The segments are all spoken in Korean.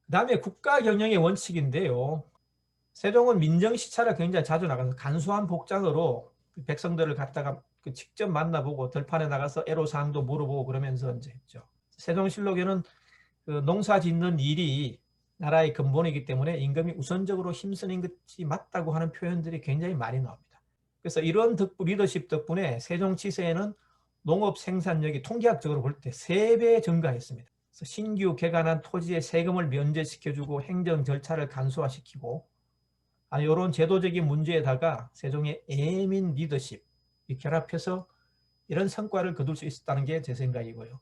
그다음에 국가 경영의 원칙인데요. 세종은 민정시찰을 굉장히 자주 나가서 간소한 복장으로 백성들을 갖다가 직접 만나보고 들판에 나가서 애로사항도 물어보고 그러면서 이제 했죠. 세종실록에는 그 농사 짓는 일이 나라의 근본이기 때문에 임금이 우선적으로 힘쓰는 것이 맞다고 하는 표현들이 굉장히 많이 나옵니다. 그래서 이런 리더십 덕분에 세종 치세에는 농업 생산력이 통계학적으로 볼 때 3배 증가했습니다. 그래서 신규 개간한 토지의 세금을 면제시켜주고 행정 절차를 간소화시키고 이런 제도적인 문제에다가 세종의 애민 리더십 결합해서 이런 성과를 거둘 수 있었다는 게 제 생각이고요.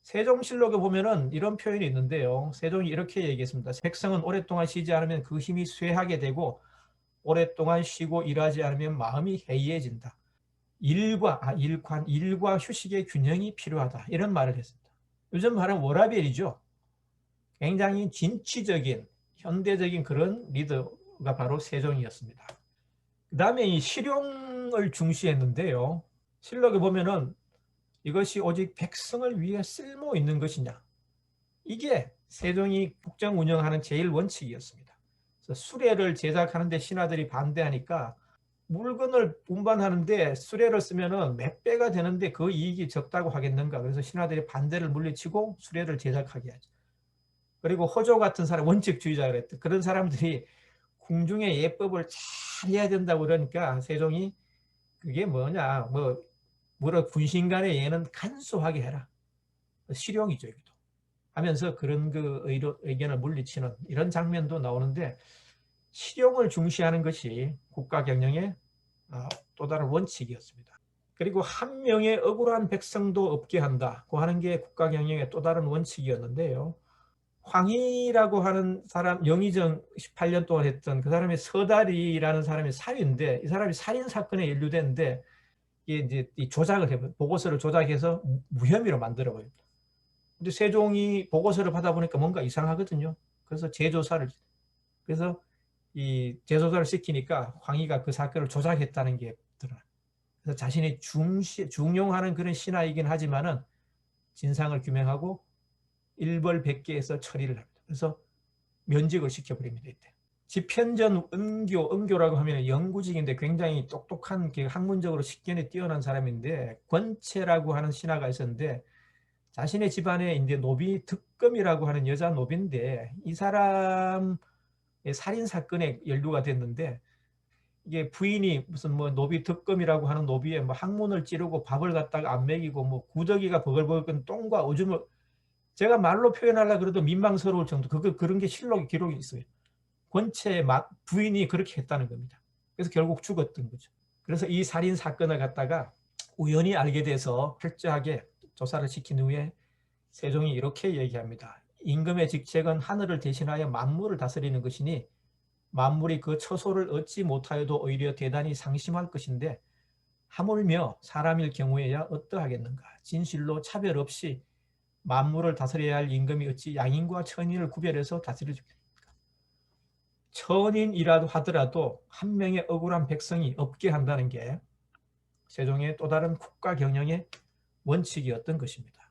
세종실록에 보면은 이런 표현이 있는데요. 세종이 이렇게 얘기했습니다. 백성은 오랫동안 쉬지 않으면 그 힘이 쇠하게 되고 오랫동안 쉬고 일하지 않으면 마음이 해이해진다. 일과 휴식의 균형이 필요하다. 이런 말을 했습니다. 요즘 말은 워라밸이죠. 굉장히 진취적인 현대적인 그런 리더가 바로 세종이었습니다. 그 다음에 이 실용을 중시했는데요. 실록에 보면은 이것이 오직 백성을 위해 쓸모 있는 것이냐. 이게 세종이 국정 운영하는 제일 원칙이었습니다. 그래서 수레를 제작하는데 신하들이 반대하니까 물건을 운반하는데 수레를 쓰면은 몇 배가 되는데 그 이익이 적다고 하겠는가. 그래서 신하들이 반대를 물리치고 수레를 제작하게 하죠. 그리고 호조 같은 사람, 원칙주의자가 그랬대. 그런 사람들이 궁중의 예법을 잘 해야 된다고 그러니까 세종이 그게 뭐냐, 뭐라 군신간의 예는 간소하게 해라. 실용이죠, 여기도. 하면서 그런 그 의견을 물리치는 이런 장면도 나오는데 실용을 중시하는 것이 국가 경영의 또 다른 원칙이었습니다. 그리고 한 명의 억울한 백성도 없게 한다고 하는 게 국가 경영의 또 다른 원칙이었는데요. 황희라고 하는 사람, 영의정 18년 동안 했던 그 사람의 서달이라는 사람의 사위인데 이 사람이 살인 사건에 연루됐는데 이게 이제 조작을 해버려 보고서를 조작해서 무혐의로 만들어 버립니다. 근데 세종이 보고서를 받아보니까 뭔가 이상하거든요. 그래서 그래서 이 재조사를 시키니까 황희가 그 사건을 조작했다는 게 드러나. 그래서 자신이 중용하는 그런 신하이긴 하지만은 진상을 규명하고 일벌백계해서 처리를 합니다. 그래서 면직을 시켜버립니다. 이때. 집현전 은교라고 하면 영구직인데 굉장히 똑똑한 학문적으로 식견에 뛰어난 사람인데 권채라고 하는 신하가 있었는데 자신의 집안에 이제 노비 득검이라고 하는 여자 노비인데 이 사람의 살인 사건에 연루가 됐는데 이게 부인이 무슨 뭐 노비 득검이라고 하는 노비에 뭐 항문을 찌르고 밥을 갖다가 안 먹이고 뭐 구더기가 버글버글 똥과 오줌을 제가 말로 표현하려 그래도 민망스러울 정도 그런 게 실록 기록이 있어요. 권채의 부인이 그렇게 했다는 겁니다. 그래서 결국 죽었던 거죠. 그래서 이 살인 사건을 갖다가 우연히 알게 돼서 철저하게 조사를 시킨 후에 세종이 이렇게 얘기합니다. 임금의 직책은 하늘을 대신하여 만물을 다스리는 것이니 만물이 그 처소를 얻지 못하여도 오히려 대단히 상심할 것인데 하물며 사람일 경우에야 어떠하겠는가. 진실로 차별 없이 만물을 다스려야 할 임금이 어찌 양인과 천인을 구별해서 다스릴 수 있겠습니까? 천인이라도 하더라도 한 명의 억울한 백성이 없게 한다는 게 세종의 또 다른 국가 경영의 원칙이었던 것입니다.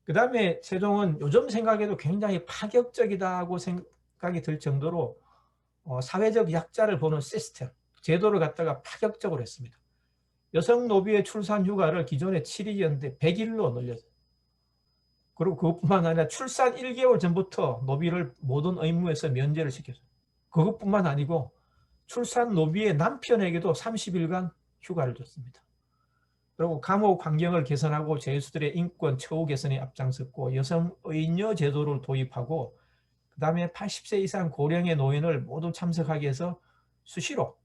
그 다음에 세종은 요즘 생각해도 굉장히 파격적이다고 생각이 들 정도로 사회적 약자를 보는 시스템, 제도를 갖다가 파격적으로 했습니다. 여성 노비의 출산 휴가를 기존에 7일이었는데 100일로 늘렸어요. 그리고 그것뿐만 아니라 출산 1개월 전부터 노비를 모든 의무에서 면제를 시켰어요. 그것뿐만 아니고 출산 노비의 남편에게도 30일간 휴가를 줬습니다. 그리고 감옥 환경을 개선하고 죄수들의 인권 처우 개선에 앞장섰고 여성 의녀 제도를 도입하고 그 다음에 80세 이상 고령의 노인을 모두 참석하게 해서 수시로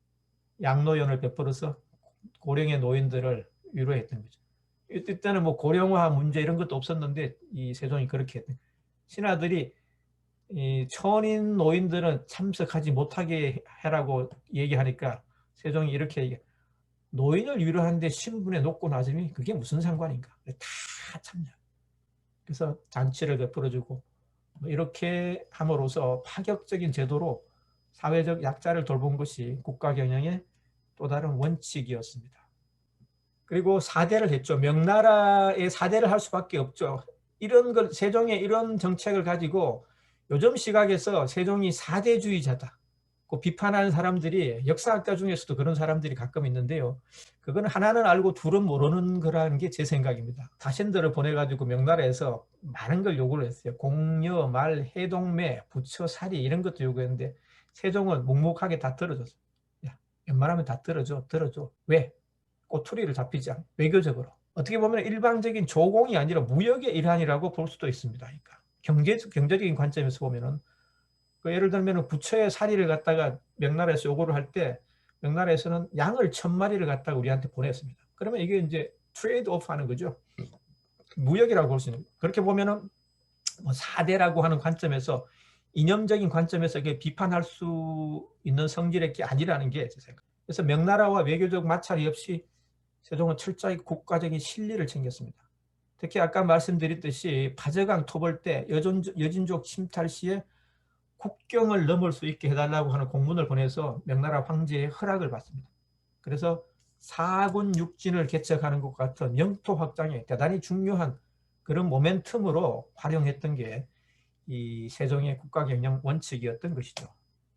양로연을 베풀어서 고령의 노인들을 위로했던 거죠. 이때는 뭐 고령화 문제 이런 것도 없었는데 이 세종이 그렇게 했던 거예요. 신하들이 이 천인 노인들은 참석하지 못하게 해라고 얘기하니까 세종이 이렇게 얘기해. 노인을 위로하는데 신분의 높고 낮음이 그게 무슨 상관인가. 다 참여. 그래서 잔치를 베풀어주고 이렇게 함으로써 파격적인 제도로 사회적 약자를 돌본 것이 국가 경영의 또 다른 원칙이었습니다. 그리고 사대를 했죠. 명나라에 사대를 할 수밖에 없죠. 이런 걸 세종의 이런 정책을 가지고 요즘 시각에서 세종이 사대주의자다 그 비판하는 사람들이 역사학자 중에서도 그런 사람들이 가끔 있는데요. 그건 하나는 알고 둘은 모르는 거라는 게 제 생각입니다. 자신들을 보내가지고 명나라에서 많은 걸 요구를 했어요. 공여, 말, 해동매, 부처, 사리 이런 것도 요구했는데 세종은 묵묵하게 다 들어줬어요. 야, 웬만하면 다 들어줘. 왜? 꼬투리를 잡히지 않고 외교적으로. 어떻게 보면 일방적인 조공이 아니라 무역의 일환이라고 볼 수도 있습니다. 그러니까 경제적인 관점에서 보면은 그 예를 들면 부처의 사리를 갖다가 명나라에서 요구를 할 때 명나라에서는 양을 1000마리를 갖다가 우리한테 보냈습니다. 그러면 이게 이제 트레이드 오프 하는 거죠. 무역이라고 볼 수 있는. 그렇게 보면은 뭐 사대라고 하는 관점에서 이념적인 관점에서 이게 비판할 수 있는 성질의 게 아니라는 게 제 생각. 그래서 명나라와 외교적 마찰이 없이 세종은 철저히 국가적인 실리를 챙겼습니다. 특히 아까 말씀드렸듯이 파저강 토벌 때 여진족 침탈 시에 국경을 넘을 수 있게 해달라고 하는 공문을 보내서 명나라 황제의 허락을 받습니다. 그래서 4군 6진을 개척하는 것 같은 영토 확장에 대단히 중요한 그런 모멘텀으로 활용했던 게 이 세종의 국가경영 원칙이었던 것이죠.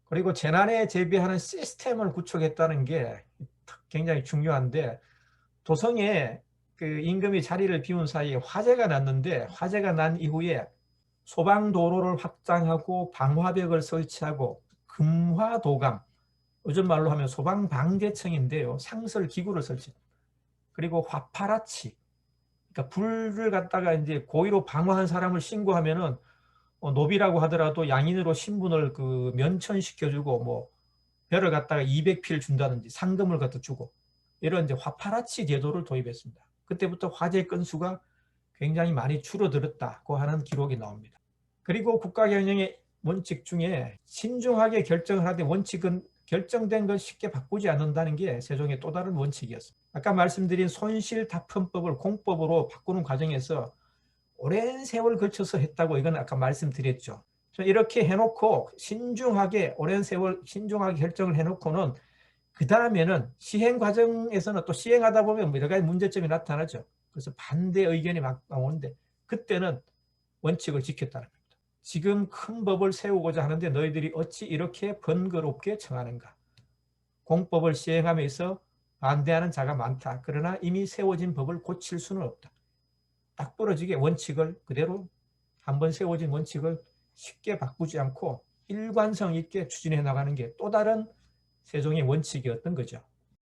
그리고 재난에 대비하는 시스템을 구축했다는 게 굉장히 중요한데 도성에 그 임금이 자리를 비운 사이에 화재가 났는데 화재가 난 이후에 소방도로를 확장하고 방화벽을 설치하고 금화도감, 요즘 말로 하면 소방방재청인데요. 상설 기구를 설치. 그리고 화파라치, 그러니까 불을 갖다가 이제 고의로 방화한 사람을 신고하면은 노비라고 하더라도 양인으로 신분을 그 면천시켜주고 뭐 별을 갖다가 200필 준다든지 상금을 갖다 주고 이런 이제 화파라치 제도를 도입했습니다. 그때부터 화재 건수가 굉장히 많이 줄어들었다고 하는 기록이 나옵니다. 그리고 국가경영의 원칙 중에 신중하게 결정을 하되 원칙은 결정된 걸 쉽게 바꾸지 않는다는 게 세종의 또 다른 원칙이었습니다. 아까 말씀드린 손실다품법을 공법으로 바꾸는 과정에서 오랜 세월 걸쳐서 했다고 이건 아까 말씀드렸죠. 이렇게 해놓고 신중하게 오랜 세월 신중하게 결정을 해놓고는 그 다음에는 시행 과정에서는 또 시행하다 보면 여러 가지 문제점이 나타나죠. 그래서 반대 의견이 막 나오는데 그때는 원칙을 지켰다는 겁니다. 지금 큰 법을 세우고자 하는데 너희들이 어찌 이렇게 번거롭게 청하는가. 공법을 시행함에 있어 반대하는 자가 많다. 그러나 이미 세워진 법을 고칠 수는 없다. 딱 부러지게 원칙을 그대로 한번 세워진 원칙을 쉽게 바꾸지 않고 일관성 있게 추진해 나가는 게 또 다른 세종의 원칙이었던 거죠.